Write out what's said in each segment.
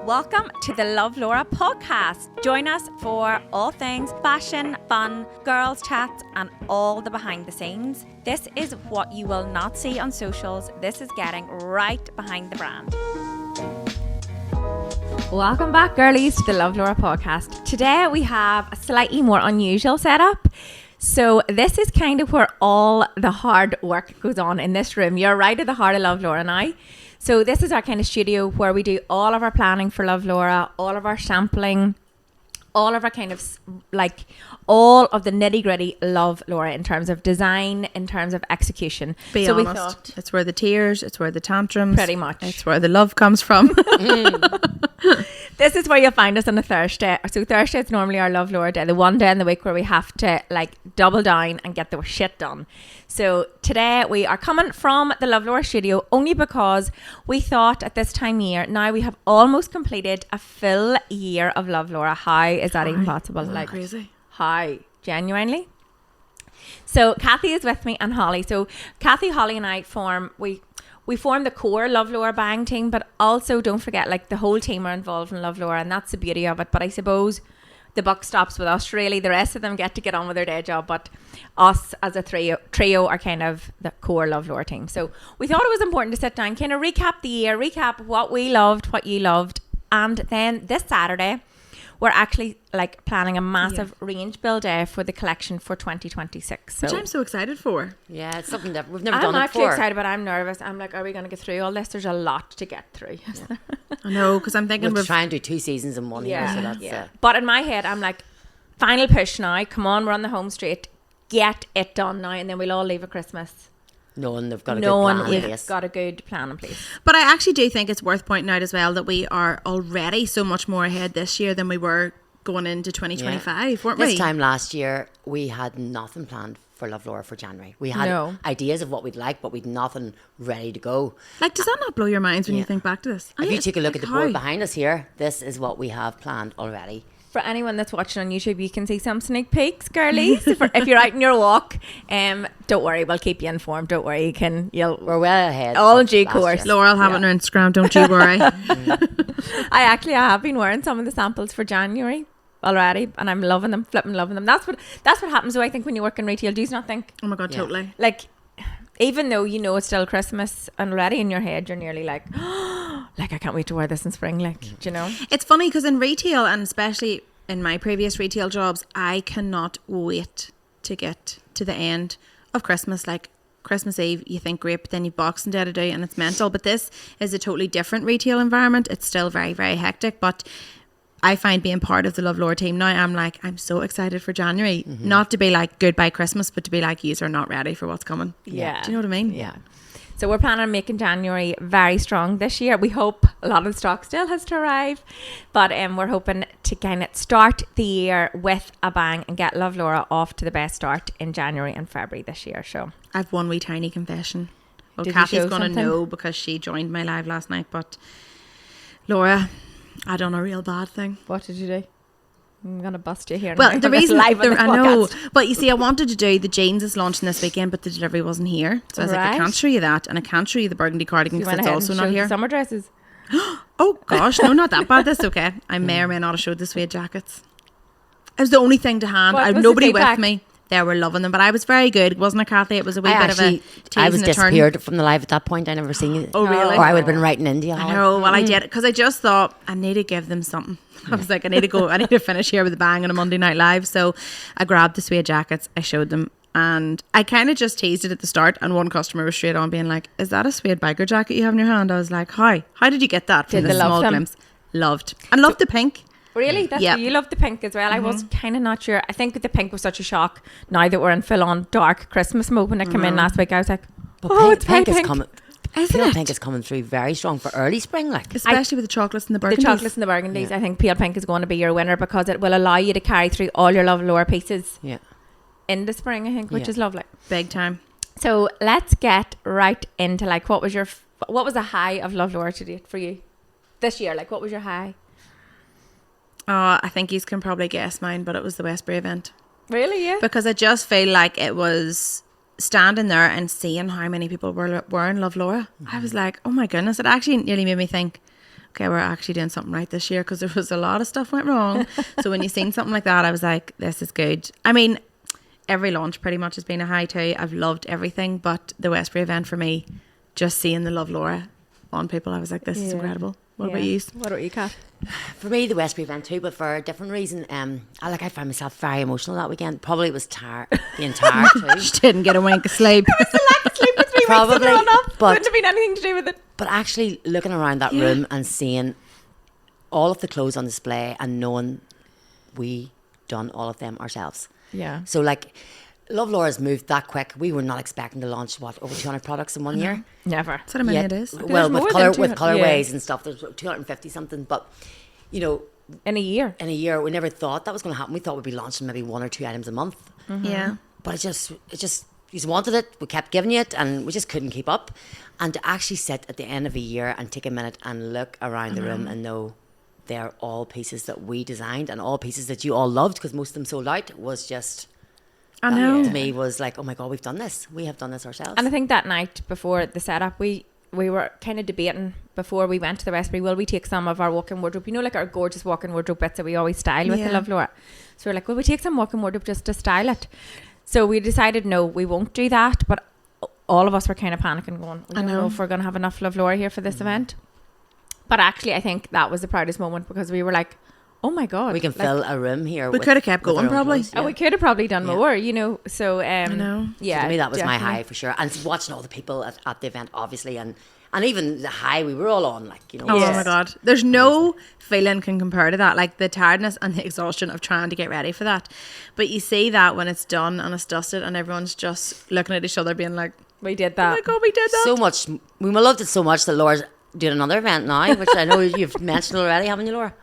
Welcome to the Love Laura podcast. Join us for all things fashion, fun, girls' chats, and all the behind the scenes. This is what you will not see on socials. This is getting right behind the brand. Welcome back, girlies, to the Love Laura podcast. Today we have a slightly more unusual setup. So this is kind of where all the hard work goes on in this room. You're right at the heart of Love Laura and I. So this is our kind of studio where we do all of our planning for Love Laura, all of our sampling, all of our kind of like all of the nitty gritty Love Laura in terms of design, in terms of execution. Be so honest, we thought, it's where the tears, it's where the tantrums, pretty much, it's where the love comes from. This is where you'll find us on a Thursday. So Thursday is normally our Love Laura day, the one day in the week where we have to like double down and get the shit done. So today we are coming from the Love Laura studio only because we thought at this time of year, now we have almost completed a full year of Love Laura. How is that even possible? Like crazy. How? Genuinely? So Cathy is with me and Holly. So Cathy, Holly and I form the core Love Laura buying team, but also don't forget, like, the whole team are involved in Love Laura, and that's the beauty of it. But I suppose the buck stops with us, really. The rest of them get to get on with their day job, but us as a trio are kind of the core Love Laura team. So we thought it was important to sit down, kind of recap the year, recap what we loved, what you loved, and then this Saturday we're actually like planning a massive range build day for the collection for 2026. So which I'm so excited for. Yeah, it's something that we've never done I'm before. actually excited, but I'm nervous. I'm like, are we going to get through all this? There's a lot to get through. Yeah. I know, because I'm thinking we'll try and do 2 seasons in one year. So that's But in my head, I'm like, final push now. Come on, we're on the home straight. Get it done now, and then we'll all leave at Christmas. Knowing they've got a good plan in place. Got a good plan in place. But I actually do think it's worth pointing out as well that we are already so much more ahead this year than we were going into 2025, weren't we? This time last year, we had nothing planned for Love Laura for January. We had ideas of what we'd like, but we'd nothing ready to go. Like, does that not blow your minds when you think back to this? If you take a look at the board behind us here, this is what we have planned already. For anyone that's watching on YouTube, you can see some sneak peeks, girlies. If you're out in your walk, don't worry, we'll keep you informed. Don't worry, we're well ahead. All in due course. Laura will have it on her Instagram, don't you worry. I have been wearing some of the samples for January already, and I'm loving them, flipping loving them. That's what happens though, I think, when you work in retail. Do you not think? Oh my God, totally. Like, even though you know it's still Christmas, and already in your head you're nearly like, like, I can't wait to wear this in spring, like, do you know? It's funny because in retail, and especially in my previous retail jobs, I cannot wait to get to the end of Christmas. Like, Christmas Eve, you think great, but then you've Boxing Day to do and it's mental. But this is a totally different retail environment. It's still very, very hectic, but I find being part of the Love Laura team now, I'm so excited for January. Not to be like goodbye Christmas, but to be like, yous are not ready for what's coming. Yeah. Do you know what I mean? Yeah. So we're planning on making January very strong this year. We hope a lot of the stock still has to arrive, but we're hoping to kind of start the year with a bang and get Love Laura off to the best start in January and February this year. So I've one wee tiny confession. Well, Did Cathy's you show going to something? know because she joined my live last night, but Laura, I done a real bad thing. what did you do? I'm going to bust you here. Well, now. the It's reason live on the I know, podcast. but you see, I wanted to do the jeans is launching this weekend, but the delivery wasn't here. So I was like, I Right. can't show you that, and I can't show you the burgundy cardigan You because went it's ahead also and not showed the here. summer dresses. Oh gosh, no, not that bad. That's okay. I may or may not have showed the suede jackets. It was the only thing to hand. What I had was the nobody with feedback? me. They were loving them, but I was very good, wasn't it, Cathy? It was a wee bit of a tease I was and a turn. disappeared from the live at that point. I never seen you. Oh, really? Or I would have been right in India. I know. Well, I did it because I just thought I need to give them something. I was like, I need to finish here with a bang on a Monday Night Live. So I grabbed the suede jackets, I showed them, and I kind of just teased it at the start. And one customer was straight on being like, "Is that a suede biker jacket you have in your hand?" I was like, "How did you get that?" From Did the they love small them? glimpse. Loved the pink. Really? That's Yep. You love the pink as well. I was kind of not sure. I think the pink was such a shock. Now that we're in full on dark Christmas mode, when I came in last week, I was like, But it's pink pink. is coming. Isn't Pale it? pink is coming through very strong for early spring. Like, Especially with the chocolates and the burgundies. The chocolates and the burgundies. I think pale pink is going to be your winner because it will allow you to carry through all your Love Laura pieces yeah. in the spring, I think, which Yeah. is lovely. Big time. So let's get right into like what was the high of Love Laura to date for you this year? Like, what was your high? I think you can probably guess mine, but it was the Westbury event. Really? Yeah. Because I just feel like it was standing there and seeing how many people were wearing Love Laura. I was like, oh my goodness, it actually nearly made me think, okay, we're actually doing something right this year, because there was a lot of stuff went wrong. So when you seen something like that, I was like, this is good. I mean, every launch pretty much has been a high too. I've loved everything, but the Westbury event for me, just seeing the Love Laura on people, I was like, this is incredible. What about you? What about you, Kat? For me, the Westbury event too, but for a different reason. I found myself very emotional that weekend. Probably it was being tired too. She didn't get a wink of sleep. It was a lack of sleep for 3 weeks Probably, in a row up. but- Wouldn't have been anything to do with it. But actually looking around that room and seeing all of the clothes on display and knowing we done all of them ourselves. Yeah. So like, Love Laura's moved that quick. We were not expecting to launch over 200 products in 1 year. Never. That's what I mean, Yet- it is. Well, There's with more than colorways 200, and stuff, there's 250 something. But you know, In a year. in a year, we never thought that was going to happen. We thought we'd be launching maybe 1 or 2 items a month. Yeah. But it just, you just wanted it. We kept giving you it, and we just couldn't keep up. And to actually sit at the end of a year and take a minute and look around the room and know they're all pieces that we designed and all pieces that you all loved, because most of them sold out, was just. I that know. To me was like, oh my God, we've done this. We have done this ourselves. And I think that night before the setup, we were kind of debating before we went to the Westbury, will we take some of our walk-in wardrobe, you know, like our gorgeous walk-in wardrobe bits that we always style with the Love Laura. So we're like, will we take some walk-in wardrobe just to style it? So we decided, no, we won't do that. But all of us were kind of panicking, going, I don't know if we're going to have enough Love Laura here for this event. But actually, I think that was the proudest moment, because we were like, oh my God. we can fill a room here. We could have kept going, probably. And we could have probably done more, you know. So, I know. Yeah. To me, that was my definitely. high for sure. And watching all the people at the event, obviously, and even the high we were all on, like, you know. Oh just- my God. There's no feeling can compare to that. Like the tiredness and the exhaustion of trying to get ready for that. But you see that when it's done and it's dusted and everyone's just looking at each other being like, We did oh that. my God, we did that. So much. We loved it so much that Laura's doing another event now, which I know you've mentioned already, haven't you, Laura?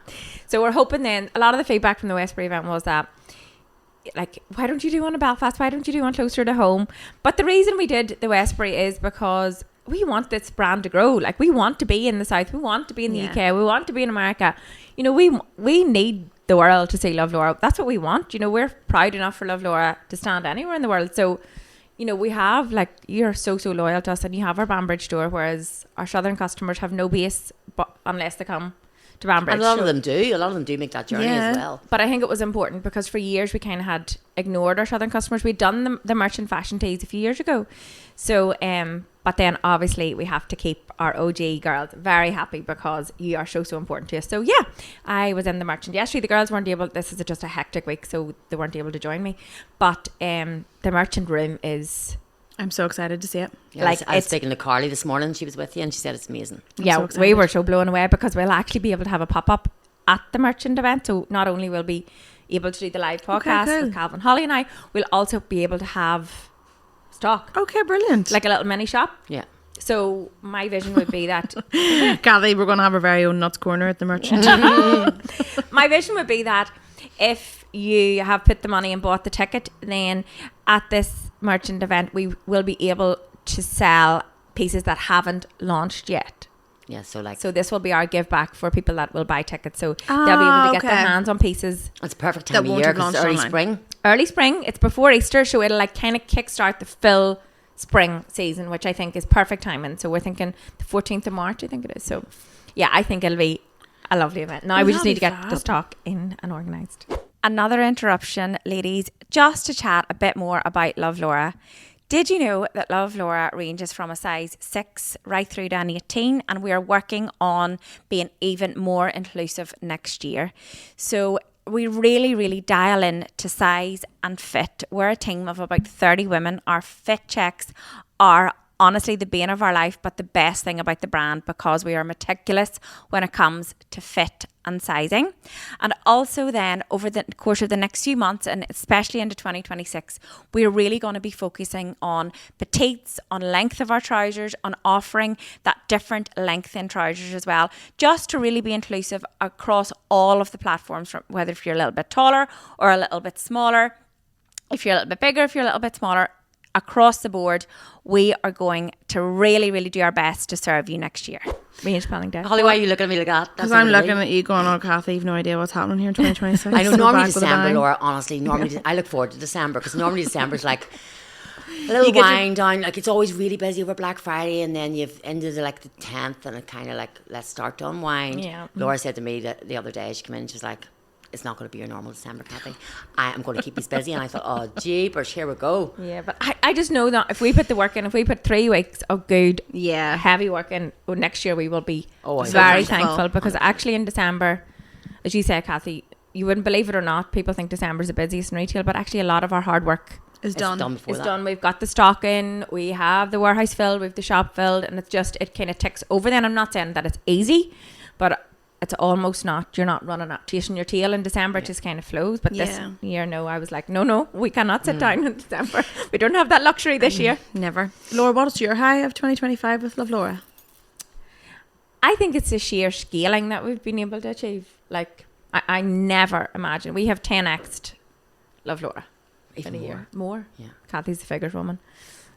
So we're hoping then, a lot of the feedback from the Westbury event was that, like, why don't you do one in Belfast? Why don't you do one closer to home? But the reason we did the Westbury is because we want this brand to grow. Like, we want to be in the South. We want to be in the UK. We want to be in America. You know, we need the world to see Love Laura. That's what we want. You know, we're proud enough for Love Laura to stand anywhere in the world. So, you know, we have, like, you're so loyal to us, and you have our Banbridge store, whereas our southern customers have no base unless they come to Banbridge. And a lot of them do. A lot of them do make that journey as well. But I think it was important because for years we kind of had ignored our southern customers. We'd done the merchant fashion teas a few years ago. So, but then obviously we have to keep our OG girls very happy because you are so important to us. So yeah, I was in the merchant yesterday. The girls weren't able, this is just a hectic week, so they weren't able to join me. But the merchant room is... I'm so excited to see it. Yeah, like, I was speaking to Carly this morning. She was with you and she said it's amazing. Yeah, so we were so blown away because we'll actually be able to have a pop-up at the merchant event. So not only will we be able to do the live podcast with Calvin, Holly and I, we'll also be able to have stock. Okay, brilliant. Like a little mini shop. Yeah. So my vision would be that... Cathy, we're going to have our very own nuts corner at the merchant. My vision would be that if you have put the money and bought the ticket, then at this merchant event we will be able to sell pieces that haven't launched yet. Yeah, so like... So this will be our give back for people that will buy tickets. So they'll be able to get their hands on pieces. It's a perfect time That of won't year have because it's launched early online. spring. Early spring, it's before Easter, so it'll like kind of kickstart the full spring season, which I think is perfect timing. So we're thinking the 14th of March, I think it is. So yeah, I think it'll be a lovely event. Now we just need to get the stock in and organised. Another interruption, ladies, just to chat a bit more about Love Laura. Did you know that Love Laura ranges from a size 6 right through to an 18, and we are working on being even more inclusive next year. So we really dial in to size and fit. We're a team of about 30 women. Our fit checks are honestly the bane of our life, but the best thing about the brand because we are meticulous when it comes to fit and sizing. And also then over the course of the next few months and especially into 2026, we're really going to be focusing on petites, on length of our trousers, on offering that different length in trousers as well, just to really be inclusive across all of the platforms, from whether if you're a little bit taller or a little bit smaller, if you're a little bit bigger, if you're a little bit smaller. Across the board, we are going to really do our best to serve you next year. Range planning day. Holly, why are you looking at me like that? Because I'm looking at you going, oh, Cathy, you've no idea what's happening here in 2026. I know So normally back with a December, bang. Laura, honestly, normally I look forward to December because normally December's like, a little wind down. Like it's always really busy over Black Friday, and then you've ended the 10th, and it kind of like let's start to unwind. Yeah. Laura said to me that the other day, she came in, she was like, "It's not going to be your normal December, Cathy. I am going to keep you busy." And I thought, "Oh, jeepers, here we go." Yeah, but I just know that if we put the work in, if we put 3 weeks of good, heavy work in, next year we will be very thankful, because actually in December, as you said, Cathy, you wouldn't believe it or not, people think December's the busiest in retail, but actually a lot of our hard work is done. We've got the stock in, we have the warehouse filled, we have the shop filled, and it's just, it kind of ticks over. Then I'm not saying that it's easy, but it's almost not. You're not running up chasing your tail in December. It just kind of flows. But this year, no, I was like, no, we cannot sit down in December. We don't have that luxury this year. Never. Laura, what's your high of 2025 with Love Laura? I think it's the sheer scaling that we've been able to achieve. Like, I never imagined. We have 10x'd Love Laura Even in a year. More. Yeah. Cathy's the figures woman.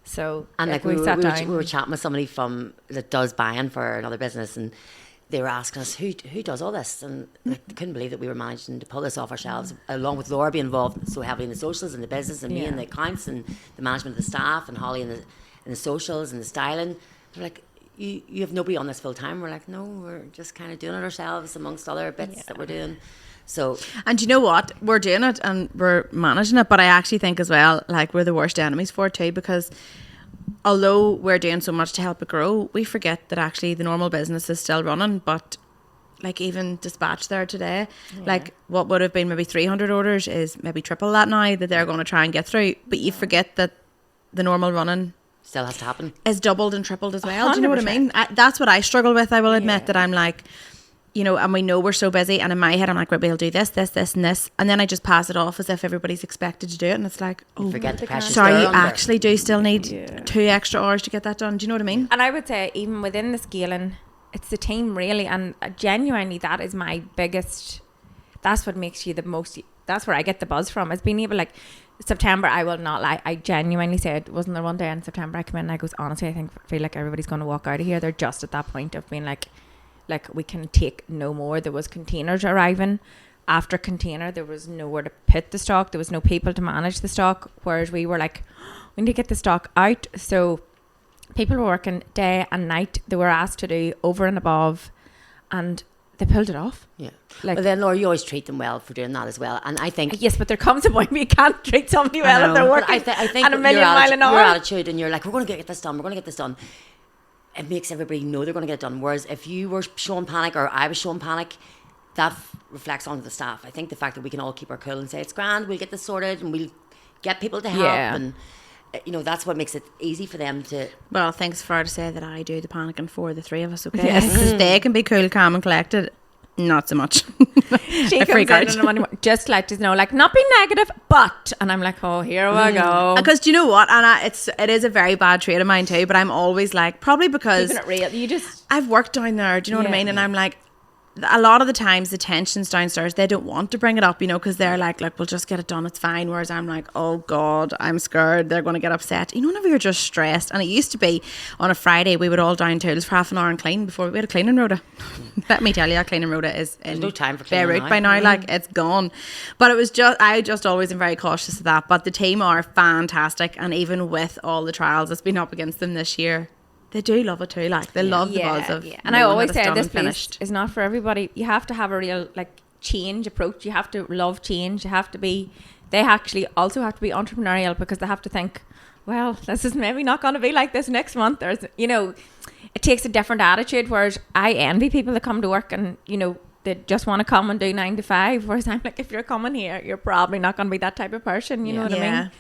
So, and like we sat down. were chatting with somebody that does buying for another business, and they were asking us who does all this, and they couldn't believe that we were managing to pull this off ourselves, along with Laura being involved so heavily in the socials and the business, and me in the accounts and the management of the staff, and Holly in the socials and the styling. They're like, you have nobody on this full time. We're like, no, we're just kind of doing it ourselves amongst other bits that we're doing. So, and you know what, we're doing it and we're managing it, but I actually think as well, like, we're the worst enemies for it too, because although we're doing so much to help it grow, we forget that actually the normal business is still running. But like even dispatch there today, like what would have been maybe 300 orders is maybe triple that now that they're going to try and get through. But you forget that the normal running still has to happen, is doubled and tripled as well. 100%. Do you know what I mean? That's what I struggle with. I will admit that I'm like, you know, and we know we're so busy, and in my head I'm like, right, we'll do this and this, and then I just pass it off as if everybody's expected to do it, and it's like, oh, forget the pressure. Sorry, you actually do still need 2 extra hours to get that done. Do you know what I mean? And I would say even within the scaling, it's the team really, and genuinely that is my biggest, that's what makes you the most, that's where I get the buzz from, is being able, like, September, I will not lie, I genuinely said, wasn't there one day in September I come in and I goes, honestly, I feel like everybody's going to walk out of here. They're just at that point of being like we can take no more. There was containers arriving after container. There was nowhere to put the stock. There was no people to manage the stock. Whereas we were like, we need to get the stock out. So people were working day and night. They were asked to do over and above, and they pulled it off. Yeah. Like, but then, Laura, you always treat them well for doing that as well. And I think, yes, but there comes a point where you can't treat somebody well if they're working I think at a million mile an hour. Your attitude, and you're like, we're going to get this done. We're going to get this done. It makes everybody know they're going to get it done. Whereas if you were showing panic, or I was showing panic, that reflects onto the staff. I think the fact that we can all keep our cool and say, it's grand, we'll get this sorted, and we'll get people to help. Yeah. And, you know, that's what makes it easy for them to... Well, I think it's fair to say that I do the panicking for the 3 of us, okay? Yes. Because they can be cool, calm and collected. Not so much. She comes in and just let us know, like, not be negative, but, and I'm like, oh, here we go. Because do you know what? And it is a very bad trait of mine too. But I'm always like, probably because keeping it real. I've worked down there. Do you know what I mean? And I'm like, a lot of the times the tensions downstairs, they don't want to bring it up, you know, because they're like, look, we'll just get it done, it's fine. Whereas I'm like, oh God, I'm scared they're going to get upset. You know, whenever you're just stressed, and it used to be on a Friday we would all down tools for half an hour and clean before we had a cleaning rota. Let me tell you, our cleaning rota is in no time for cleaning Beirut by now, like it's gone. But it was just, I just always am very cautious of that. But the team are fantastic, and even with all the trials that's been up against them this year, they do love it too. Like they love the buzz of. And I always say this place is not for everybody. You have to have a real like change approach. You have to love change. You have to be. They actually also have to be entrepreneurial, because they have to think, well, this is maybe not going to be like this next month. There's, you know, it takes a different attitude. Whereas I envy people that come to work and, you know, they just want to come and do 9 to 5. Whereas I'm like, if you're coming here, you're probably not going to be that type of person. You know what I mean?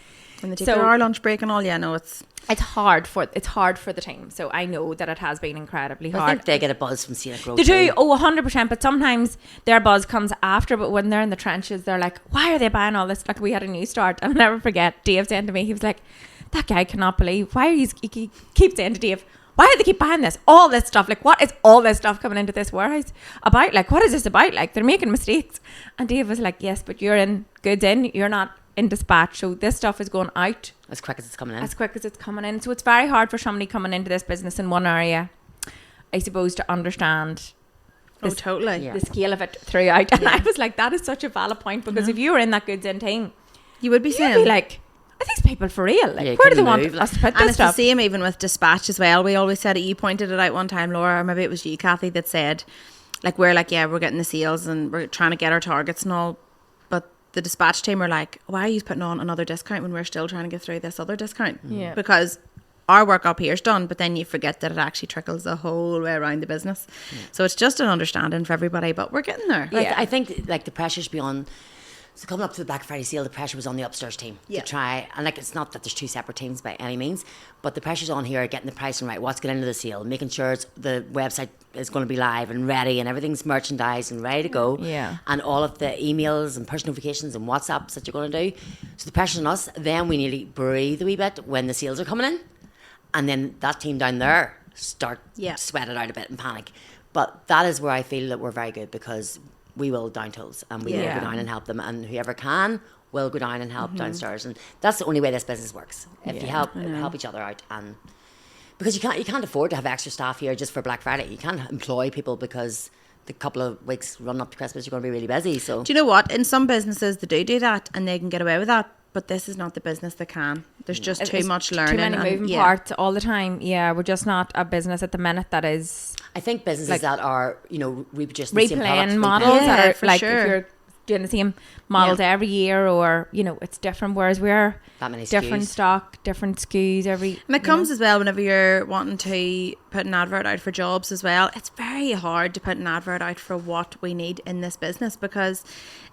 When they take their hour lunch break and all, it's hard for the team. So I know that it has been incredibly hard. I think they get a buzz from seeing it grow. They do, 100%. But sometimes their buzz comes after. But when they're in the trenches, they're like, why are they buying all this? Like, we had a new start. I'll never forget, Dave saying to me, he was like, that guy cannot believe, he keeps saying to Dave, why do they keep buying this? All this stuff. Like, what is all this stuff coming into this warehouse about? Like, what is this about? Like, they're making mistakes. And Dave was like, yes, but you're in goods in. You're not in dispatch. So this stuff is going out. As quick as it's coming in. So it's very hard for somebody coming into this business in one area, I suppose, to understand the scale of it throughout. And I was like, that is such a valid point, because if you were in that goods in team, you would be saying, like, I these people for real? Like, Yeah, you where do they couldn't want move, like- us to put And this it's stuff? the same even with dispatch as well. We always said it. You pointed it out one time, Laura, or maybe it was you, Cathy, that said, like, we're like, yeah, we're getting the sales and we're trying to get our targets and all. But the dispatch team are like, why are you putting on another discount when we're still trying to get through this other discount? Yeah. Because our work up here is done, but then you forget that it actually trickles the whole way around the business. So it's just an understanding for everybody, but we're getting there. Yeah. I think like the pressure's beyond. So coming up to the Black Friday sale, the pressure was on the upstairs team Yeah. to try, and like it's not that there's two separate teams by any means, but the pressure's on here, getting the pricing right, what's going into the sale, making sure the website is going to be live and ready, and everything's merchandised and ready to go. Yeah. And all of the emails and push notifications and WhatsApps that you're going to do. So the pressure's on us. Then we nearly breathe a wee bit when the sales are coming in, and then that team down there start sweat it out a bit and panic. But that is where I feel that we're very good, because we will down tools and we will Yeah. go down and help them, and whoever can will go down and help downstairs, and that's the only way this business works. If you help each other out, and because you can't afford to have extra staff here just for Black Friday. You can't employ people because the couple of weeks running up to Christmas you're going to be really busy. So Do you know what? In some businesses, they do that and they can get away with that. But this is not the business that can. There's just too It's much learning. Too many and- moving yeah. parts all the time. Yeah, we're just not a business at the minute that is I think businesses Like- that are reproducing the same product, replaying models Yeah, that are for like sure. if you're doing the same models Yeah. every year, or it's different, whereas we're that many different SKUs. stock, different SKUs every. And it comes as well whenever you're wanting to put an advert out for jobs as well. It's very hard to put an advert out for what we need in this business, because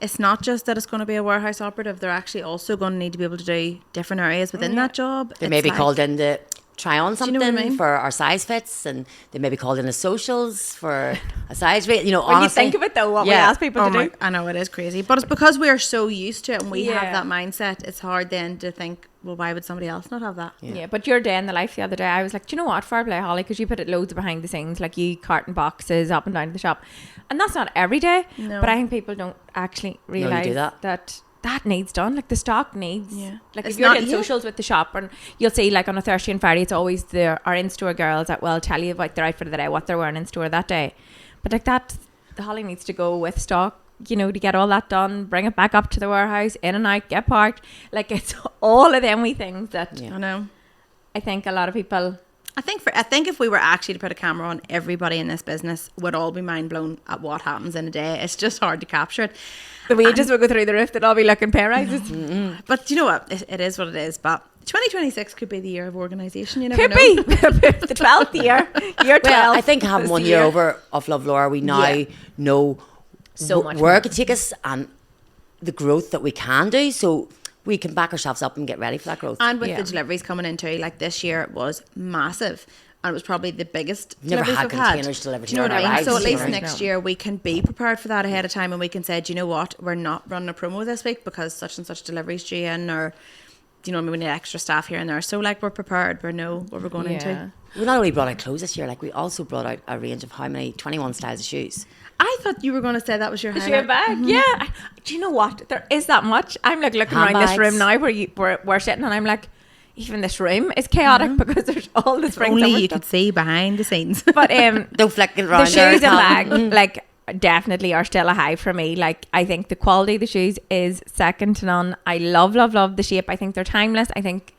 it's not just that it's going to be a warehouse operative. They're actually also going to need to be able to do different areas within that job. They may It's be like- called in to try on you something know what I mean? for our size fits, and they may be called in as socials for a size rate. When Honestly, you think of it though, what we Yeah. ask people Oh to my, do. I know it is crazy, but it's because we are so used to it and we Yeah. have that mindset. It's hard then to think, well, why would somebody else not have that? Yeah, but your day in the life the other day, I was like, do you know what? Fair play, Holly, because you put it loads of behind the scenes, like you carton boxes up and down to the shop, and that's not every day. No. But I think people don't actually you realize do that. that needs done. Like the stock needs. Yeah. Like It's if you're not- doing yeah. socials with the shop, and you'll see like on a Thursday and Friday, it's always our in-store girls that will tell you about their outfit of the day, what they're wearing in store that day. But like that, the Holly needs to go with stock, to get all that done, bring it back up to the warehouse, in and out, get parked. Like it's all of them wee things that I know. I think a lot of people. I think if we were actually to put a camera on, everybody in this business would all be mind blown at what happens in a day. It's just hard to capture it. The wages will go through the roof. They'll all be looking pay rises. But you know what? It is what it is. But 2026 could be the year of organisation. You never Could know. be the 12th year 12. Well, I think having is one the year over of Love Laura, we now Yeah. know So much where more. it could take us and the growth that we can do, so we can back ourselves up and get ready for that growth. And with Yeah. the deliveries coming in too, like this year it was massive. And it was probably the biggest Never deliveries had we've had. containers delivered Do you know here what in I our mean? So at lives, least you know. next year we can be prepared for that ahead of time, and we can say, do you know what? We're not running a promo this week because such and such deliveries due in, or do you know what I mean? We need extra staff here and there. So like we're prepared. We know what we're going into. We not only brought out clothes this year, like we also brought out a range of 21 styles of shoes. I thought you were going to say that was your Is highlight. your bag? Yeah. Do you know what? There is that much. I'm like looking around this Handbags. room now where we're sitting, and I'm like, even this room is chaotic because there's all the spring Only summer you stuff. could see behind the scenes. But Don't flick it the around there. shoes and Cal. bag, like, definitely are still a high for me. Like, I think the quality of the shoes is second to none. I love the shape. I think they're timeless. I think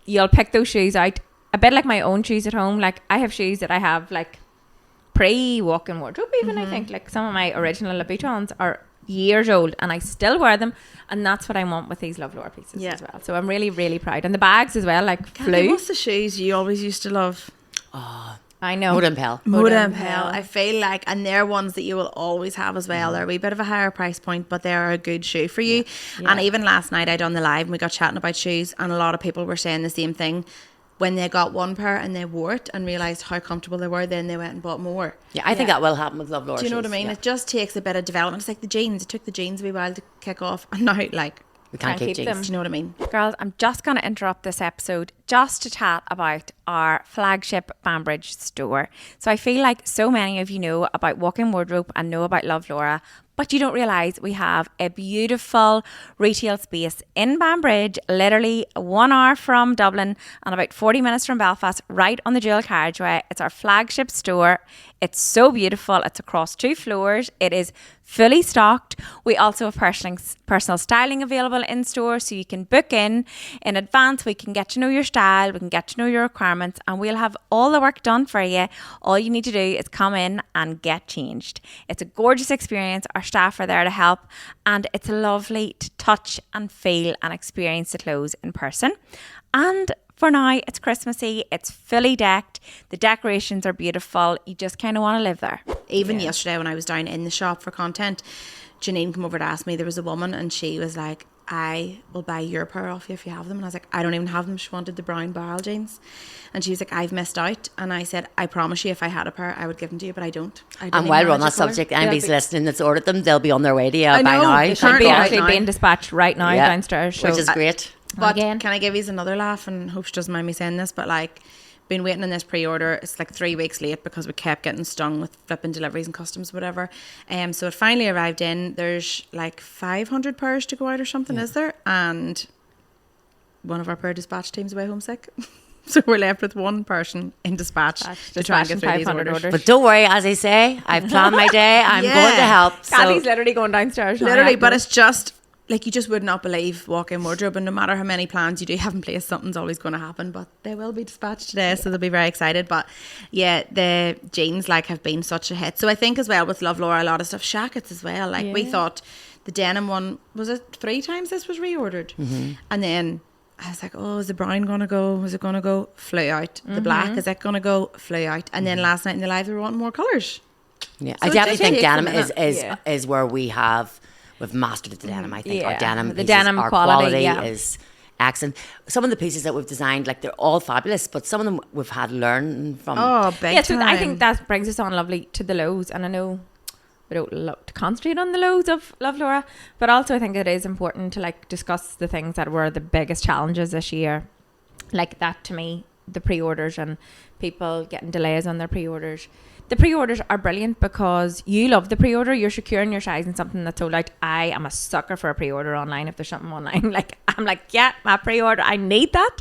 you'll pick those shoes out a bit like my own shoes at home. Like, I have shoes that I have like pre-walk-in wardrobe even. I think like some of my original Louboutins are years old and I still wear them, and that's what I want with these Love Laura pieces Yeah. as well. So I'm really, really proud. And the bags as well, like Cathy, Flew. what's the shoes you always used to love? I know. Moda and Pell. Moda and Pell. Pell. I feel like, and they're ones that you will always have as well. They're a wee bit of a higher price point, but they're a good shoe for you. And even last night I done the live and we got chatting about shoes, and a lot of people were saying the same thing. When they got one pair and they wore it and realised how comfortable they were, then they went and bought more. Yeah, I think that will happen with Love Laura Do you know what I shoes, mean? yeah. It just takes a bit of development. It's like the jeans. It took the jeans a wee while to kick off, and now like, We can't Can't keep keep jeans. them. do you know what I mean? Girls, I'm just going to interrupt this episode just to chat about our flagship Banbridge store. So I feel like so many of you know about Walk-in Wardrobe and know about Love Laura, but you don't realise we have a beautiful retail space in Banbridge, literally 1 hour from Dublin and about 40 minutes from Belfast, right on the dual carriageway. It's our flagship store. It's so beautiful. It's across 2 floors. It is fully stocked. We also have personal styling available in store, so you can book in advance. We can get to know your style, we can get to know your requirements, and we'll have all the work done for you. All you need to do is come in and get changed. It's a gorgeous experience. Our staff are there to help, and it's lovely to touch and feel and experience the clothes in person. And for now, it's Christmassy, it's fully decked, the decorations are beautiful, you just kind of want to live there. Even yesterday when I was down in the shop for content, Janine came over to ask me, there was a woman and she was like, I will buy your pair off you if you have them. And I was like, I don't even have them. She wanted the brown barrel jeans. And she was like, I've missed out. And I said, I promise you if I had a pair, I would give them to you, but I don't. And while we're on that subject, anybody's listening that's ordered them, they'll be on their way to you by now. They should be actually being dispatched right now downstairs. Which is great. But can I give you another laugh? And hope she doesn't mind me saying this, but like, been waiting on this pre-order. It's like 3 weeks late because we kept getting stung with flipping deliveries and customs, whatever. So it finally arrived in. There's like 500 pairs to go out or something, is there? And one of our pair dispatch team's away homesick. So we're left with one person in dispatch to try and get through these orders. But don't worry, as I say, I've planned my day. I'm going to help. Cathy's literally going downstairs. Literally, but it's just... like, you just would not believe Walk-in Wardrobe, and no matter how many plans you do have in place, something's always going to happen. But they will be dispatched today, so they'll be very excited. But yeah, the jeans like have been such a hit. So I think as well with Love Laura, a lot of stuff, shackets as well. Like we thought the denim one, was it 3 times this was reordered? And then I was like, oh, is the brown going to go? Is it going to go? Flew out. The black, is it going to go? Flew out. And then last night in the live, they were wanting more colours. Yeah, So I definitely think denim is is where we've mastered the denim. I think our denim the pieces, denim our quality is excellent. Some of the pieces that we've designed, like they're all fabulous, but some of them we've had learned from. Oh, big so time. I think that brings us on lovely to the lows, and I know we don't love to concentrate on the lows of Love Laura, but also I think it is important to like discuss the things that were the biggest challenges this year, like that to me, the pre-orders and people getting delays on their pre-orders. The pre-orders are brilliant because you love the pre-order. You're securing your size in something that's sold out. I am a sucker for a pre-order online. If there's something online, like I'm like, yeah, my pre-order, I need that.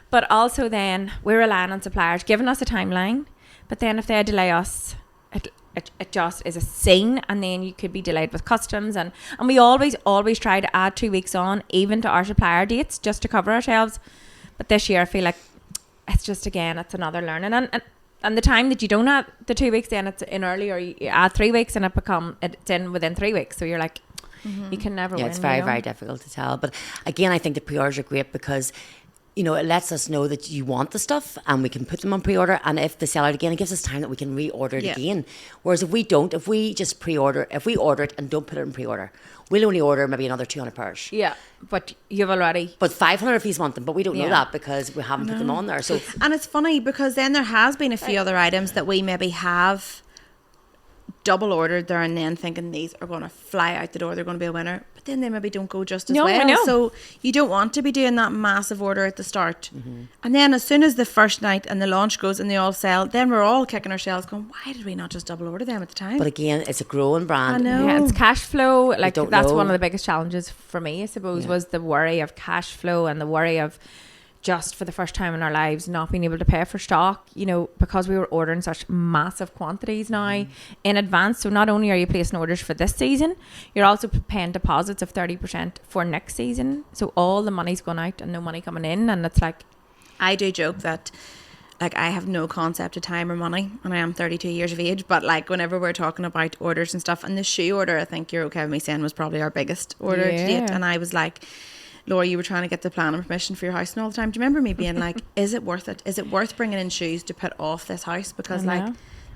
But also then we're relying on suppliers giving us a timeline. But then if they delay us, it just is a scene, and then you could be delayed with customs. And we always try to add 2 weeks on, even to our supplier dates, just to cover ourselves. But this year I feel like it's just, again, it's another learning. And the time that you don't add the 2 weeks, then it's in early, or you add 3 weeks and it's in within 3 weeks. So you're like, you can never win. Yeah, it's very, very difficult to tell. But again, I think the pre-orders are great because, you know, it lets us know that you want the stuff and we can put them on pre-order. And if they sell out again, it gives us time that we can reorder it again. Whereas if we just pre-order, if we order it and don't put it in pre-order, we'll only order maybe another 200 pairs. Yeah, but you've already... But 500 if you want them, but we don't know that because we haven't put them on there. So, and it's funny because then there has been a few other items that we maybe have double ordered there and then thinking these are going to fly out the door, they're going to be a winner, but then they maybe don't go just as well. I know. So you don't want to be doing that massive order at the start. And then as soon as the first night and the launch goes and they all sell, then we're all kicking ourselves going, why did we not just double order them at the time? but again, it's a growing brand. I know. Yeah, it's cash flow. Like don't that's know. one of the biggest challenges for me, I suppose, was the worry of cash flow and the worry of just for the first time in our lives not being able to pay for stock, you know, because we were ordering such massive quantities now in advance. So not only are you placing orders for this season, you're also paying deposits of 30% for next season. So all the money's gone out and no money coming in, and it's like, I do joke that like I have no concept of time or money, and I am 32 years of age, but like whenever we're talking about orders and stuff, and the shoe order, I think you're okay with me saying, was probably our biggest order to date. And I was like, Laura, you were trying to get the planning permission for your house and all the time. Do you remember me being like, is it worth it? Is it worth bringing in shoes to put off this house? Because like,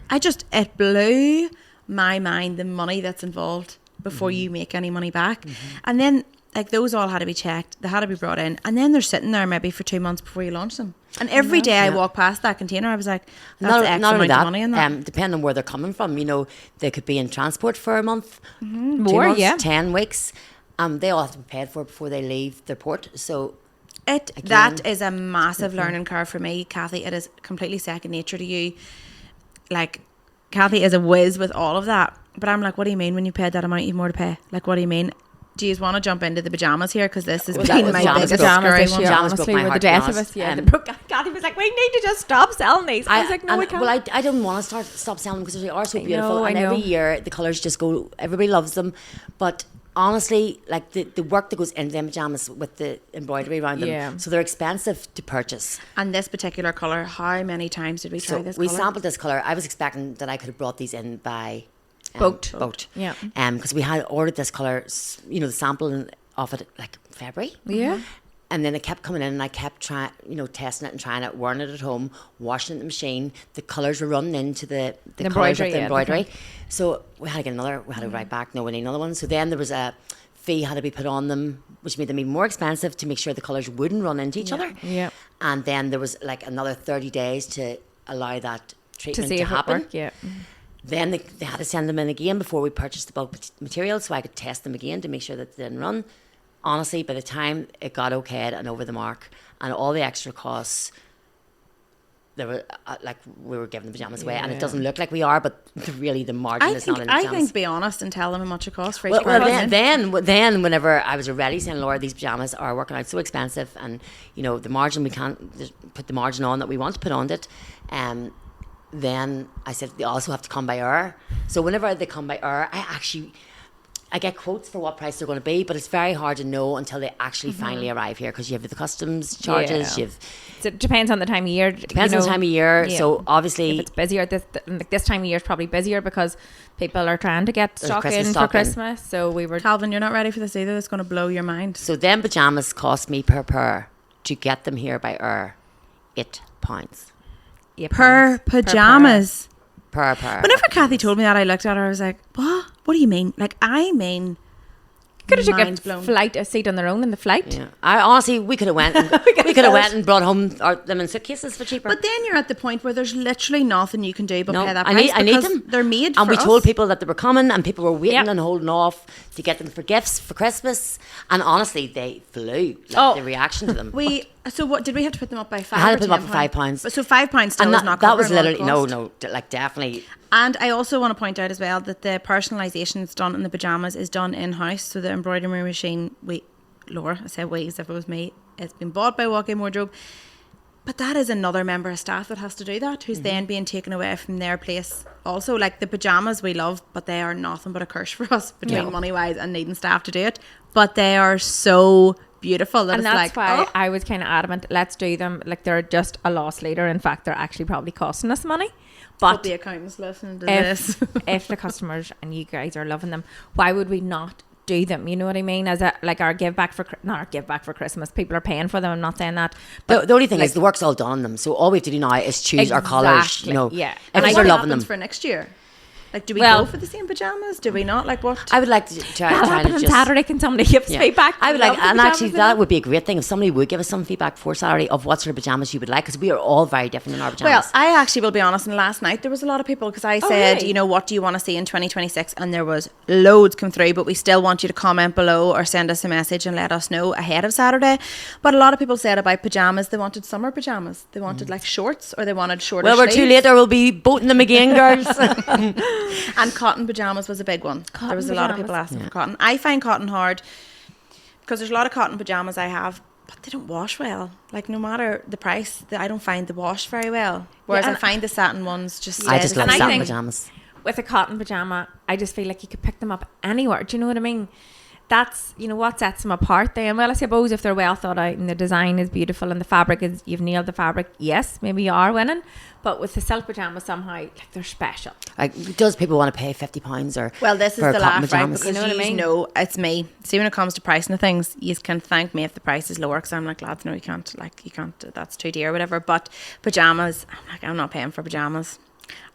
it blew my mind, the money that's involved before you make any money back. And then like those all had to be checked. They had to be brought in. And then they're sitting there maybe for 2 months before you launch them. And every day I walk past that container, I was like, that's X amount of money in that. Depending on where they're coming from, you know, they could be in transport for a month, 2 More, months, 10 weeks. They all have to be paid for before they leave their port. So That is a massive learning curve for me, Cathy. It is completely second nature to you. Like, Cathy is a whiz with all of that. But I'm like, what do you mean when you paid that amount, you've more to pay? Like, what do you mean? Do you want to jump into the pajamas here? Because this has been my biggest pajamas scary this year, one. honestly, were the death of us. Yeah, Cathy was like, we need to just stop selling these. I was like, no, we can't. Well, I don't want to stop selling them because they are so beautiful. And every year the colours just go, everybody loves them. But honestly, like the work that goes into them pajamas with the embroidery around them, so they're expensive to purchase. And this particular colour, how many times did we try this colour? We sampled this colour. I was expecting that I could have brought these in by boat. Yeah. Because we had ordered this colour, the sample of it like February. Yeah. And then it kept coming in and I kept trying, testing it and trying it, wearing it at home, washing it in the machine. The colours were running into the colours of the embroidery. So we had to get another, we had to write back, no, we need another one. So then there was a fee had to be put on them, which made them even more expensive to make sure the colours wouldn't run into each other. Yeah. And then there was like another 30 days to allow that treatment to happen. Then they had to send them in again before we purchased the bulk material so I could test them again to make sure that they didn't run. Honestly, by the time it got okayed and over the mark and all the extra costs, they were like we were giving the pajamas away, and it doesn't look like we are, but really the margin is not in the pajamas. I think be honest and tell them how much it costs for each then whenever I was already saying, Laura, these pajamas are working out so expensive, and the margin, we can't put the margin on that we want to put on it. Then I said they also have to come by hour. So whenever they come by hour, I get quotes for what price they're going to be, but it's very hard to know until they actually finally arrive here, because you have the customs charges. It depends on the time of year. Depends on the time of year. Yeah. So obviously, if it's busier, this time of year is probably busier because people are trying to get stock in for Christmas. So we were. Calvin, you're not ready for this either. It's going to blow your mind. So them pajamas cost me per pair to get them here by hour, £8. Per pajamas. Per pair. Whenever Cathy told me that, I looked at her, I was like, what? What do you mean? Like, I mean, could have took a seat on their own in the flight. Yeah. I honestly, we could have went and went and brought home them in suitcases for cheaper. But then you're at the point where there's literally nothing you can do but pay that price. I need them. They're made and for we us. told people that they were coming, and people were waiting and holding off to get them for gifts for Christmas. And honestly, they flew. The reaction to them. So what did we have to put them up by £5? I had to put them up for £5. So £5 still is not. That was literally definitely. And I also want to point out as well that the personalisation that's done in the pyjamas is done in-house. So the embroidery machine, Laura, I say we as if it was me, it's been bought by Walk-In Wardrobe. But that is another member of staff that has to do that, who's then being taken away from their place. Also, like the pyjamas we love, but they are nothing but a curse for us between money-wise and needing staff to do it. But they are so beautiful. And that's why I was kind of adamant, let's do them. Like, they're just a loss leader. In fact, they're actually probably costing us money. But the accountants listening to this. If the customers and you guys are loving them, why would we not do them? You know what I mean? As our give back for Christmas. People are paying for them. I'm not saying that. But the only thing is the work's all done on them. So all we have to do now is choose our colours. Yeah. And what loving them for next year? Like, do we go for the same pajamas? Do we not? Like, what? I would like to try on Saturday. Can somebody give us feedback? I would like, and actually that would be a great thing if somebody would give us some feedback for Saturday of what sort of pajamas you would like, because we are all very different in our pajamas. Well, I actually will be honest, and last night there was a lot of people, because I said, what do you want to see in 2026? And there was loads come through, but we still want you to comment below or send us a message and let us know ahead of Saturday. But a lot of people said about pajamas, they wanted summer pajamas. They wanted like shorts, or they wanted shorter sleeves. Well, we're too late, or we'll be boating them again, girls. And cotton pajamas was a big one. There was a lot of people asking for cotton. I find cotton hard because there's a lot of cotton pajamas I have, but they don't wash well. Like, no matter the price, I don't find they wash very well. Whereas I find the satin ones just. I just love satin pajamas. With a cotton pajama, I just feel like you could pick them up anywhere. Do you know what I mean? That's, what sets them apart then. Well, I suppose if they're well thought out and the design is beautiful and the fabric is, you've nailed the fabric, yes, maybe you are winning. But with the silk pajamas, somehow, like, they're special. Like, does people want to pay £50 or? Well, this is the laugh, right? Because you know what I mean? No, it's me. See, when it comes to pricing the things, you can thank me if the price is lower, because I'm like, lads, no, you can't. Like, you can't. That's too dear, or whatever. But pajamas, I'm like, I'm not paying for pajamas.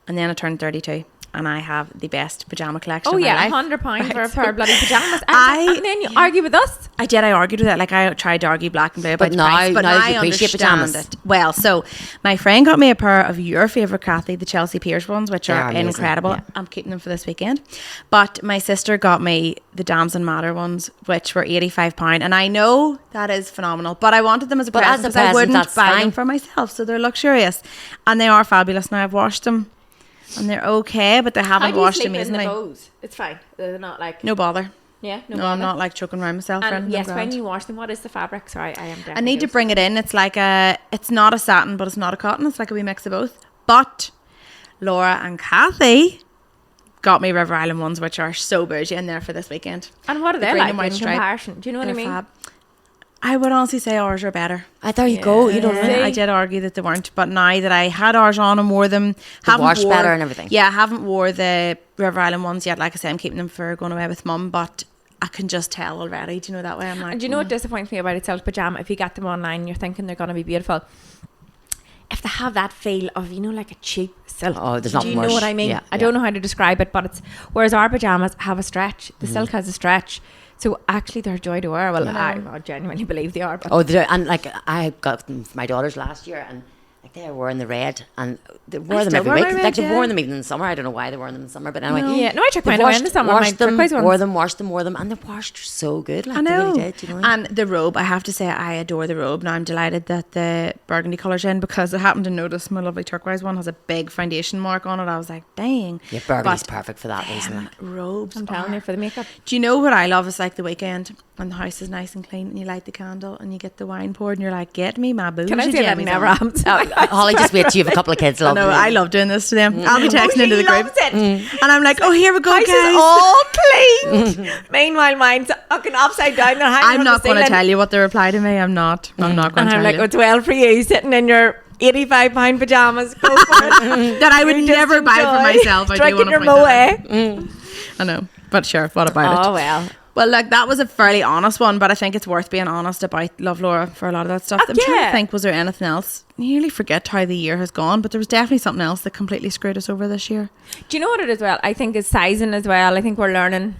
And then I turned 32. and I have the best pajama collection Oh of my yeah, life. £100 for a Right, pair of bloody pajamas. I- And then you argue with us. I did. I argued with it. Like I tried to argue black and blue about But the now- price, but now now you I appreciate understand pyjamas. it. Well, so my friend got me a pair of your favourite, Cathy, the Chelsea Pierce ones, which They are are amazing, incredible. yeah. I'm keeping them for this weekend. But my sister got me the Damson Matter ones, which were £85, and I know that is phenomenal. But I wanted them as a But present as a because I present, wouldn't that's buy them fine. for myself, so they're luxurious, and they are fabulous. Now I've washed them, and they're okay, but they haven't washed amazingly. bows? It's fine. They're not like No bother. yeah. No, I'm not like choking around myself. or And anything, yes, I'm when grand. you wash them, what is the fabric? Sorry, I am. I need to bring it in. It's like it's not a satin, but it's not a cotton. It's like a wee mix of both. But Laura and Cathy got me River Island ones, which are so bougie in there for this weekend. And what are The they green like and white in stripe. comparison? Do you know what I They're mean? fab. I would honestly say ours are better. There you go. You know what I mean? See? I did argue that they weren't, but now that I had ours on and wore them, wash better and everything. Yeah, I haven't wore the River Island ones yet. Like I say, I'm keeping them for going away with Mum, but I can just tell already. Do you know that way? I'm like, And do you know what disappoints me about a silk pajama? If you get them online and you're thinking they're going to be beautiful, if they have that feel of, you know, like a cheap silk. Oh, there's do nothing you know worse. what I mean? Yeah, I don't know how to describe it, but it's, whereas our pajamas have a stretch, the silk has a stretch. So actually they're a joy to wear. Well, I genuinely believe they are. But Oh, and like I got them for my daughters last year, and like they were wearing the red, and they wore them still every wear week. my red, Like they've yeah. worn them even in the summer. I don't know why they wore them in the summer, but anyway. yeah, no, I took They've mine away in the summer. My washed them, turquoise ones. wore them, and they washed so good. Like I they know. really did. You know what I mean? And the robe, I have to say, I adore the robe. Now I'm delighted that the burgundy colour's in, because I happened to notice my lovely turquoise one has a big foundation mark on it. I was like, dang. Yeah, burgundy's But perfect for that reason. Like. robes I'm telling are- you, for the makeup. Do you know what I love? It's like the weekend and the house is nice and clean and you light the candle and you get the wine poured and you're like, get me my bougie Can I say that jammies never on. happens? Holly, just wait till you have a couple of kids. I know, I love doing this to them. I'll be texting into the She group loves it. and I'm like, oh, here we go, House guys. is all cleaned. Meanwhile, mine's fucking upside down. They're hanging I'm on not the going to ceiling. tell you what the reply to me. I'm not going And to I'm tell like, you. it's well for you, sitting in your £85 pajamas. Go for it. That I would You just never buy for enjoy myself. I do drinking want to your point that out. Moët. I know, but sure, what about it? Oh well. Well, like that was a fairly honest one, but I think it's worth being honest about Love Laura for a lot of that stuff. I'm trying yeah. to think, was there anything else? You nearly forget how the year has gone, but there was definitely something else that completely screwed us over this year. Do you know what it is? Well, I think it's sizing as well. I think we're learning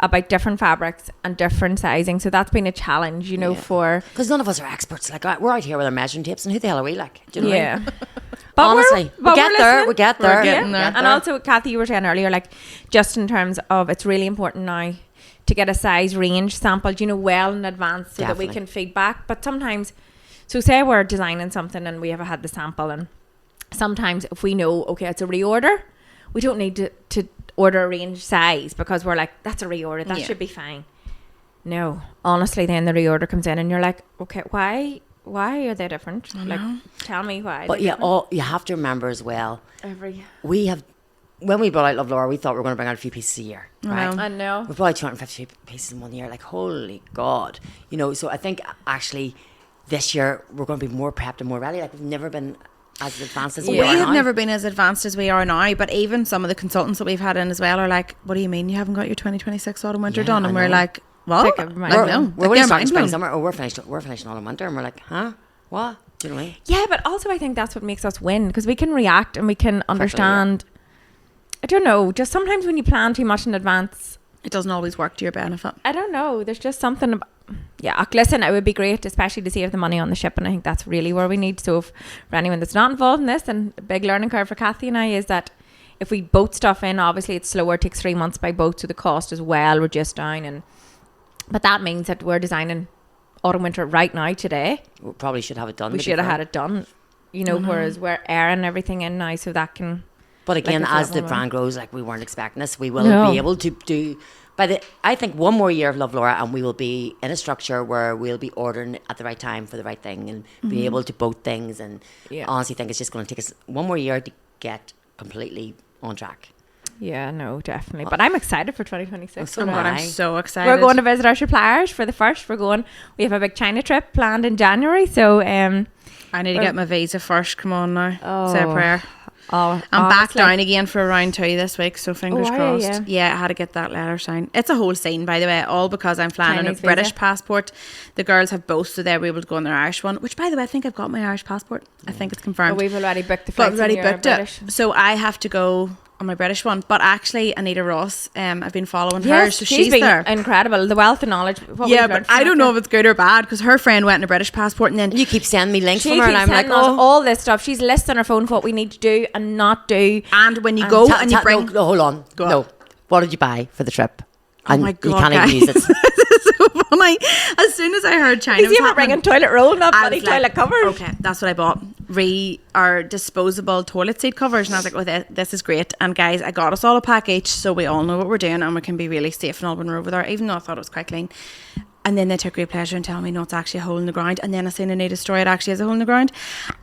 about different fabrics and different sizing, so that's been a challenge, you know, for Because none of us are experts. Like we're out here with our measuring tapes, and who the hell are we? Like, do you know what I mean? yeah. But Honestly, we're we get there. listening. We get there. We're getting there. And also, Cathy, you were saying earlier, like, just in terms of, it's really important now to get a size range sampled, you know, well in advance, so that we Definitely. can feedback. But sometimes, so say we're designing something and we have had the sample, and sometimes if we know, okay, it's a reorder, we don't need to order a range size, because we're like, that's a reorder, that Yeah. should be fine. No, honestly, then the reorder comes in and you're like, okay, why are they different? Like, tell me why. But they're yeah, different. you have to remember as well. Every We have, when we brought out Love Laura, we thought we were going to bring out a few pieces a year, right? I know. We brought out 250 pieces in 1 year. Like, holy God, you know. So I think actually this year we're going to be more prepped and more ready. Like we've never been as advanced as we We are have now. never been as advanced as we are now, but even some of the consultants that we've had in as well are like, what do you mean you haven't got your 2026 autumn winter Yeah, done? And I we're know. like, what? Take a mind Like, blown. no. We're Like, only they're starting mind spring, blown. summer, or we're finishing all in winter, and we're like, huh? What? Do you know what I mean? Yeah, but also I think that's what makes us win, because we can react and we can understand. I don't know, just sometimes when you plan too much in advance, It doesn't always work to your benefit. I don't know, there's just something about, yeah, listen, it would be great, especially to save the money on the ship, and I think that's really where we need. So if, for anyone that's not involved in this, and a big learning curve for Cathy and I is that if we boat stuff in, obviously it's slower, it takes 3 months by boat, so the cost as well reduced down, but that means that we're designing autumn winter right now today. We probably should have it done. We should have had it done, you know, whereas we're airing everything in now, so that can. But again, Like I as said, the well, brand grows, like we weren't expecting this, we will No. be able to do. I think one more year of Love Laura, and we will be in a structure where we'll be ordering at the right time for the right thing, and be able to boat things. And Yeah. honestly, think it's just going to take us one more year to get completely on track. Yeah, no, definitely. But I'm excited for 2026. Oh, so We're am going- I. I'm so excited. We're going to visit our suppliers for the first. We have a big China trip planned in January. So, I need to get my visa first. Come on now. Say a Oh, prayer. I'm back honestly, down again for round 2 this week, so fingers Oh, are you? crossed. Yeah, I had to get that letter signed. It's a whole scene, by the way, all because I'm flying on a Chinese British visa. passport. The girls have both, so they'll be able to go on their Irish one, which, by the way, I think I've got my Irish passport. I think it's But confirmed. we've already booked the But flights. I've already and you're booked British. it. So I have to go on my British one. But actually, Anita Ross, I've been following her, so she's been there. incredible. The wealth of knowledge. But I don't know if it's good or bad because her friend went in a British passport and then You keep sending me links she from her, and keeps I'm like, sending us oh. all this stuff. She's listing on her phone for what we need to do and not do. and when you go and you bring No, hold on. Go on. No. What did you buy for the trip? Oh And my God, you can't guys. even use it. This is so funny. As soon as I heard China Is was he ever happening, bringing toilet roll, not I bloody was like, toilet covers? Okay, that's what I bought. Our disposable toilet seat covers, and I was like, "Oh, this is great." And guys, I got us all a pack each, so we all know what we're doing, and we can be really safe and all when we're over there. Even though I thought it was quite clean. And then they took great pleasure in telling me, no, it's actually a hole in the ground. And then I seen Anita's story, it actually is a hole in the ground.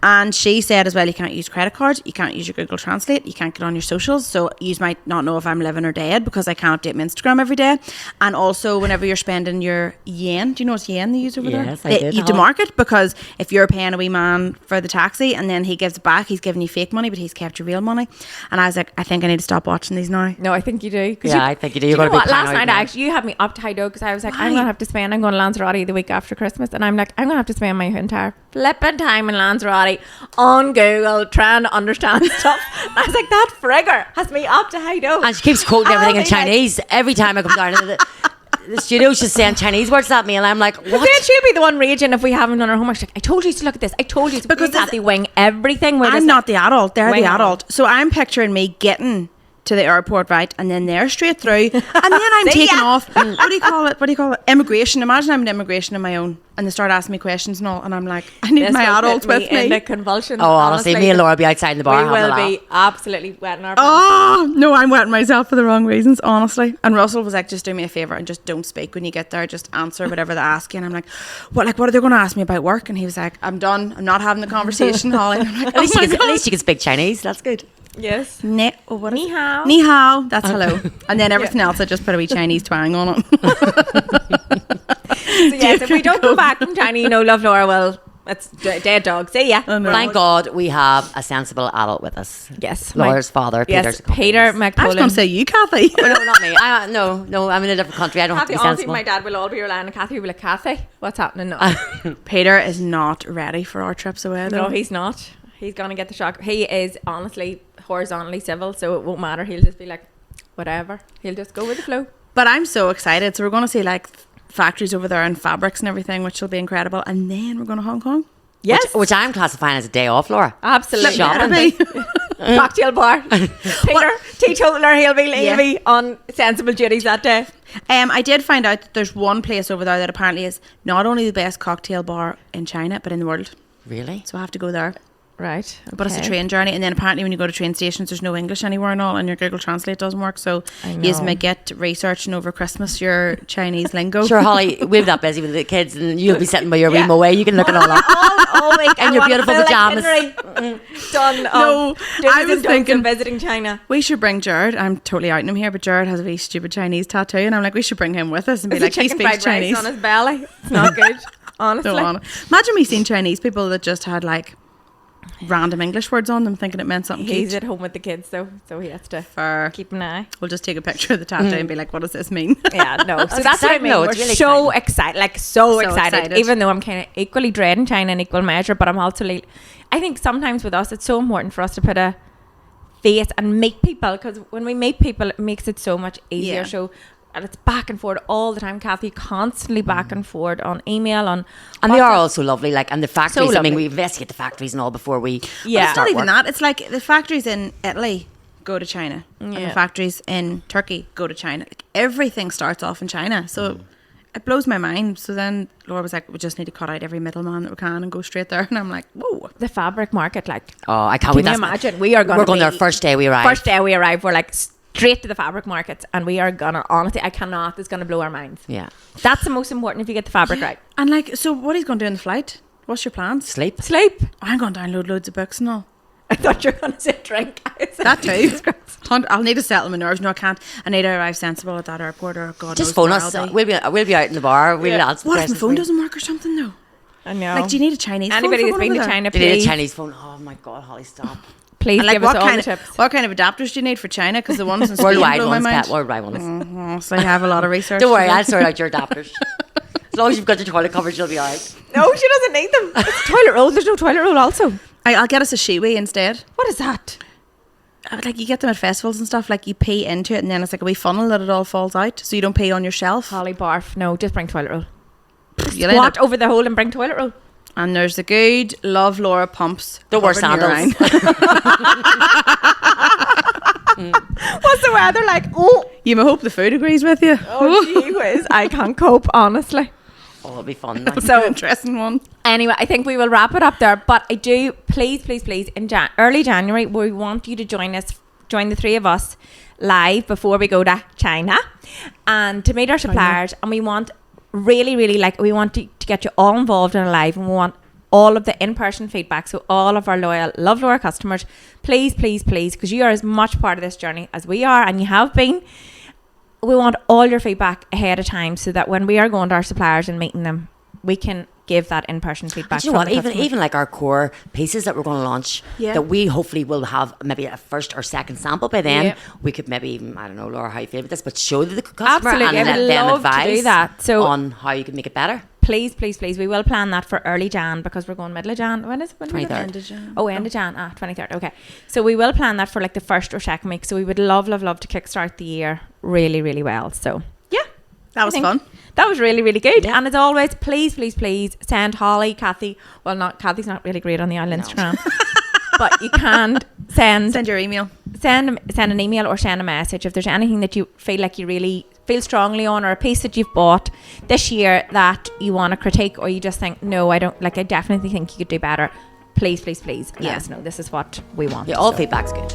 And she said as well, you can't use credit cards, you can't use your Google Translate, you can't get on your socials. So you might not know if I'm living or dead because I can't update my Instagram every day. And also, whenever you're spending your yen, do you know what's yen they use over there? Yes, I did. You have to mark it because if you're paying a wee man for the taxi and then he gives it back, he's giving you fake money, but he's kept your real money. And I was like, I think I need to stop watching these now. No, I think you do. Yeah, I think you do. You're You know going to be what? Last paranoid night, now. actually, you had me up to high dog because I was like, I'm Why? going to have to spend. I'm going to Lanzarote the week after Christmas, and I'm like, I'm going to have to spend my entire flipping time in Lanzarote on Google trying to understand stuff. And I was like, that frigger has me up to high dog. And she keeps quoting everything in I'll be like- Chinese. Every time I come down to the studio, she's saying Chinese words at me, and I'm like, But what? then she'll be the one raging if we haven't done our homework. She's like, I told you to look at this. I told you to Because because Cathy wing everything. We're I'm just not like, the adult. They're wing the on. adult. So I'm picturing me getting to the airport, right? And then they're straight through. And then I'm See taking ya. off. What do you call it? What do you call it? Immigration. Imagine I'm in immigration on my own. And they start asking me questions and all. And I'm like, I need this my will adult put with in the me. convulsions. Oh, honestly, me and Laura will be outside in the bar we having a will laugh. be absolutely wetting our Oh, no, I'm wetting myself for the wrong reasons, honestly. And Russell was like, just do me a favour and just don't speak when you get there. Just answer whatever they ask you. And I'm like, what are they going to ask me about work? And he was like, I'm done. I'm not having the conversation, Holly. And I'm like, At least, oh you my can, at God. least you can speak Chinese. That's good. Yes. What is Ni it? hao. Ni hao. That's hello. And then everything else, I just put a wee Chinese twang on it. So yes, if we don't come back from China, you know, Love Laura will. It's dead dog. See ya. I know. Thank God we have a sensible adult with us. Yes. Laura's father, Yes, Peter's Peter I was going to McPolin. say you, Kathy. Oh, no, not me. No, I'm in a different country. I don't have to Kathy, be honestly, sensible. my dad will all be relying on Cathy. Will be like, Cathy, what's happening? No, Peter is not ready for our trips away, though. no, he's not. He's gonna get the shock. He is honestly horizontally civil, so it won't matter. He'll just be like, whatever. He'll just go with the flow. But I'm so excited. So we're going to see like factories over there and fabrics and everything, which will be incredible. And then we're going to Hong Kong. Yes, Which I'm classifying as a day off, Laura. absolutely. Shopping. Better be. Cocktail bar. Peter, teetotaler. He'll be on sensible duties that day. I did find out that there's one place over there that apparently is not only the best cocktail bar in China, but in the world. Really? So I have to go there. Right. But it's a train journey. And then apparently when you go to train stations, there's no English anywhere and all. And your Google Translate doesn't work. So you know. may get researching over Christmas your Chinese lingo. Sure, Holly, we'll be that busy with the kids, and you'll be sitting by your Yeah. remote way. You can look at all that. all week. And I your want a beautiful full pajamas. itinerary done. No, do's I and was don'ts thinking- of visiting China. We should bring Jared. I'm totally outing him here, but Jared has a wee stupid Chinese tattoo. And I'm like, we should bring him with us and be Is like, it he chicken speaks fried Chinese. rice on his belly? It's not good. Honestly. So on. Imagine we seen Chinese people that just had like random English words on them thinking it meant something He's cute. at home with the kids though, so he has to For keep an eye. we'll just take a picture of the tattoo and be like, what does this mean? Yeah, no. So That's that's what I exciting. mean. No, We're it's really so excited, like so excited. excited. Even though I'm kind of equally dreading China in equal measure, but I'm also like, I think sometimes with us, it's so important for us to put a face and meet people, because when we meet people, it makes it so much easier. Yeah. So. And it's back and forth all the time, Cathy. Constantly back and forth on email, on And they are WhatsApp. also lovely. Like, and the factories, I mean, lovely. we investigate the factories and all before we Yeah. It's not start even work. that. It's like the factories in Italy go to China. And the Yeah. factories in Turkey go to China. Like, everything starts off in China. So it blows my mind. So then Laura was like, we just need to cut out every middleman that we can and go straight there. And I'm like, whoa. the fabric market. Like, Oh, I can't can wait. you imagine? We are going. We're going there first day we arrive. First day we arrive, we're like straight to the fabric markets, and we are gonna. Honestly, I cannot. It's gonna blow our minds. Yeah. That's the most important if you get the fabric right. And like, so what are you going to do on the flight? What's your plans? Sleep. Sleep. I'm going to download loads of books and all. I thought you were gonna say drink. I was That like, too. Jesus Christ. I'll need to settle my nerves. No, I can't. I need to arrive sensible at that airport, or God Just knows phone where us. I'll be. We'll be out in the bar. We'll Yeah. answer What if my questions phone for you. doesn't work or something though? I know. Like, do you need a Chinese Anybody phone that's for been one to over there? China, You need a please, Chinese phone. Oh my God, Holly, stop. please And like, give us what all kind the of tips. what kind of adapters do you need for China? Because the ones in Spain Worldwide blow my ones, mind. Pat. Worldwide ones. Oh, so I have a lot of research. Don't worry, to do. I'll sort out your adapters. As long as you've got your toilet covers, you'll be alright. No, she doesn't need them. It's toilet roll. There's no toilet roll. Also, I'll get us a shiwi instead. what is that? like you get them at festivals and stuff, like you pee into it and then it's like a wee funnel that it all falls out, so you don't pee on your shelf. Holly, barf. No, just bring toilet roll. You'll end Squat up- over the hole and bring toilet roll. And there's the good Love Laura pumps. Don't wear covered in sandals. urine. What's the weather like? Oh, You may hope the food agrees with you. gee whiz. I can't cope, honestly. Oh, it'll be fun. Like. So interesting one. Anyway, I think we will wrap it up there. But I do, please, in early January, we want you to join the three of us live before we go to China and to meet our suppliers. And we want really, like, we want to get you all involved in a live, and we want all of the in-person feedback. So all of our loyal Love Laura customers, please, because you are as much part of this journey as we are, and you have been. We want all your feedback ahead of time so that when we are going to our suppliers and meeting them, we can give that in-person feedback. Do you know what? from the customers. Even like our core pieces that we're going to launch, Yeah. that we hopefully will have maybe a first or second sample by then. Yeah. We could maybe even, I don't know, Laura, how you feel about this, but show the customer Absolutely, and I would let them love to advise do that. So- on how you can make it better. Please, we will plan that for early Jan, because we're going middle of Jan. When is it? When do we go? 23rd. End of Jan. Oh, end of Jan. 23rd. Okay. So we will plan that for like the first or second week. So we would love to kickstart the year really well. So yeah, That was I think fun. That was really good. Yeah. And as always, please send Holly, Cathy. Well, Cathy's not really great on the Instagram, but you can Send your email. send an email or send a message if there's anything that you feel like you really feel strongly on, or a piece that you've bought this year that you want to critique, or you just think, no, I don't like, I definitely think you could do better. Please let Yeah. us know. This is what we want. Yeah, all So- feedback's good.